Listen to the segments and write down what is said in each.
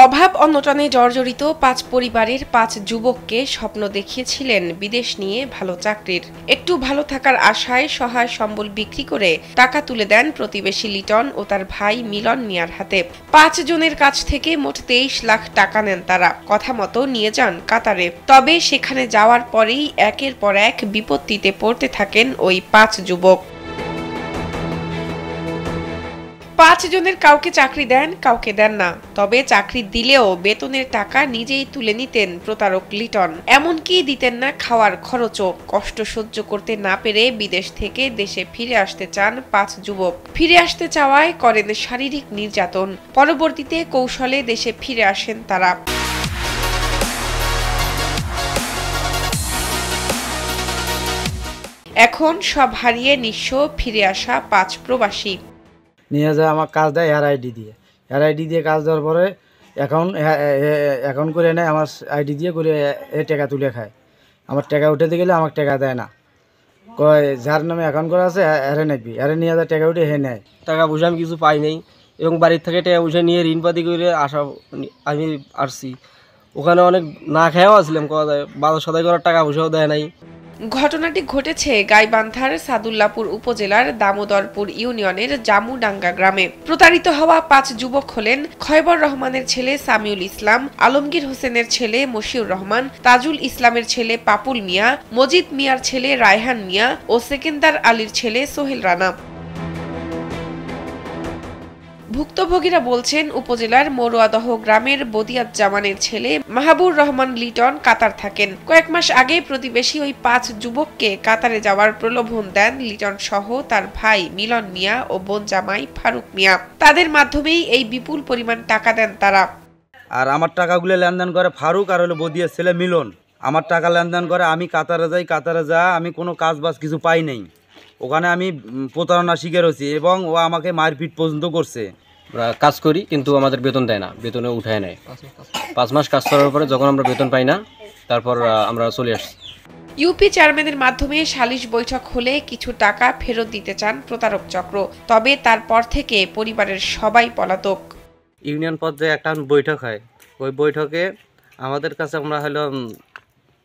অভাব অনটনে জর্জরিত ৫ পরিবারের ৫ যুবককে স্বপ্ন দেখিয়েছিলেন বিদেশ নিয়ে ভালো চাকরির। একটু ভালো থাকার আশায় সহায় সম্বল বিক্রি করে টাকা তুলে দেন প্রতিবেশী লিটন ও তার ভাই মিলন মিয়ার হাতে। ৫ জনের কাছ থেকে মোট ২৩ লাখ টাকা নেন তারা। কথা মতো নিয়ে যান কাতারে। তবে সেখানে যাওয়ার পরেই একের পর এক বিপত্তিতে পড়তে থাকেন ওই ৫ যুবক। ৫ জনের কাউকে চাকরি দেন, কাউকে দেন না। তবে চাকরি দিলেও বেতনের টাকা নিজেই তুলে নিতেন প্রতারক লিটন। এমনকি দিতেন না খাওয়ার খরচও। কষ্ট সহ্য করতে না পেরে বিদেশ থেকে দেশে ফিরে আসতে চান ৫ যুবক। ফিরে আসতে চাওয়ায় করেন শারীরিক নির্যাতন। পরবর্তীতে কৌশলে দেশে ফিরে আসেন তারা। এখন সব হারিয়ে নিঃস্ব ফিরে আসা ৫ প্রবাসী। নিয়ে যায় আমার কাজ দেয় আইডি দিয়ে কাজ দেওয়ার পরে এখন করে নেয় আমার আইডি দিয়ে করে টাকা তুলে খায়। আমার টাকা উঠাতে গেলে আমার টাকা দেয় না, কয় যার নামে অ্যাকাউন্ট করা আছে এরে নেবি, এরে নিয়ে যায় টাকা উঠে হে নেয়। টাকা পয়সা আমি কিছু পাই নাই এবং বাড়ির থেকে টাকা পয়সা নিয়ে ঋণপাতি করে আমি আসছি। ওখানে অনেক না খেয়েও আসলাম, কথা যায় বাজার সদাই করার টাকা পয়সাও দেয় নাই। ঘটনাটি ঘটেছে গাইবান্ধার সাদুল্লাপুর উপজেলার দামোদরপুর ইউনিয়নের জামুডাঙ্গা গ্রামে। প্রতারিত হওয়া ৫ যুবক হলেন খয়বর রহমানের ছেলে সামিউল ইসলাম, আলমগীর হোসেনের ছেলে মশিউর রহমান, তাজুল ইসলামের ছেলে পাপুল মিয়া, মজিদ মিয়ার ছেলে রায়হান মিয়া ও সেকেন্দার আলীর ছেলে সোহেল রানা। ভুক্তভোগীরা বলছেন, উপজেলার মরুয়াদহ গ্রামের বদিয়াজ্জামানের ছেলে মাহাবুর রহমান লিটন কাতার থাকেন। কয়েক মাস আগে প্রতিবেশী ওই ৫ যুবককে কাতারে যাওয়ার প্রলোভন দেন লিটন সহ তার ভাই মিলন মিয়া ও বোন জামাই ফারুক মিয়া। তাদের মাধ্যমেই এই বিপুল পরিমাণ টাকা দেন তারা। আর আমার টাকাগুলো লেনদেন করে ফারুক আর হলো বদিয়ার ছেলে মিলন। আমার টাকা লেনদেন করে, আমি কাতারে যাই, কাতারে যা আমি কোনো কাজ বাজ কিছু পাই নাই। ওখানে আমি প্রতারণা শিকার হয়েছি এবং ও আমাকে মারপিট পর্যন্ত করছে। আমরা কাজ করি কিন্তু আমাদের বেতন দেয় না, বেতনে উঠায় নেয়। ৫ মাস কাজ করার পরে যখন আমরা বেতন পাই না, তারপর আমরা চলে আসছি। ইউপি চেয়ারম্যানের মাধ্যমে সালিশ বৈঠক হলে কিছু টাকা ফেরত দিতে চান প্রতারক চক্র। তবে তারপর থেকে পরিবারের সবাই পলাতক। ইউনিয়ন পর্যায়ে একটা বৈঠক হয়, ওই বৈঠকে আমাদের কাছে আমরা হলো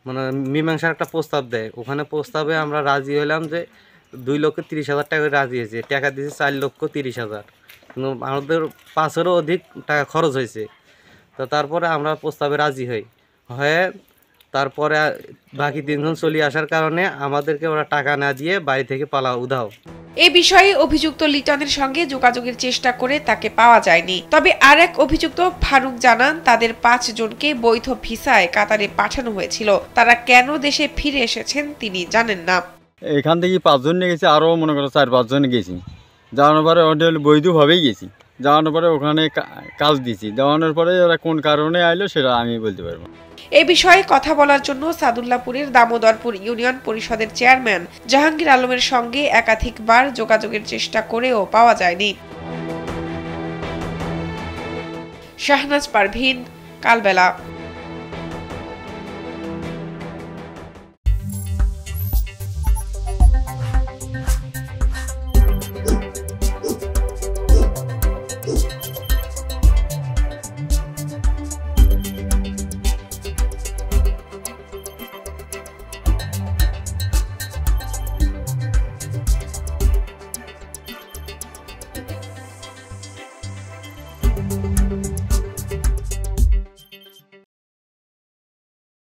মানে মীমাংসার একটা প্রস্তাব দেয়। ওখানে প্রস্তাবে আমরা রাজি হলাম যে 2,30,000 টাকা রাজি হয়েছে। টাকা দিয়েছে 4,30,000, কিন্তু আমাদের 5-এরও অধিক টাকা খরচ হয়েছে। তো তারপরে আমরা প্রস্তাবে রাজি হয়ে তারপরে বাকি 3 জন চলে আসার কারণে আমাদেরকে ওরা টাকা না দিয়ে বাড়ি থেকে উধাও। এ বিষয়ে অভিযুক্ত লিটনের সঙ্গে যোগাযোগের চেষ্টা করে তাকে পাওয়া যায়নি। তবে আরেক অভিযুক্ত ফারুক জানান, তাদের 5 জনকে বৈধ ভিসায় কাতারে পাঠানো হয়েছিল। তারা কেন দেশে ফিরে এসেছেন তিনি জানেন না। এখান থেকে 5 জন নিয়ে গেছি, আরও মনে করো 4-5 জন গেছি। যাওয়ানোর পরে বৈধভাবেই গেছি, যাওয়ানোর পরে ওখানে কাজ দিয়েছি। যাওয়ানোর পরে ওরা কোন কারণে আইলো সেটা আমি বলতে পারবো। এ বিষয়ে কথা বলার জন্য সাদুল্লাপুরের দামোদরপুর ইউনিয়ন পরিষদের চেয়ারম্যান জাহাঙ্গীর আলমের সঙ্গে একাধিকবার যোগাযোগের চেষ্টা করেও পাওয়া যায়নি। শাহনাজ পারভীন, কালবেলা।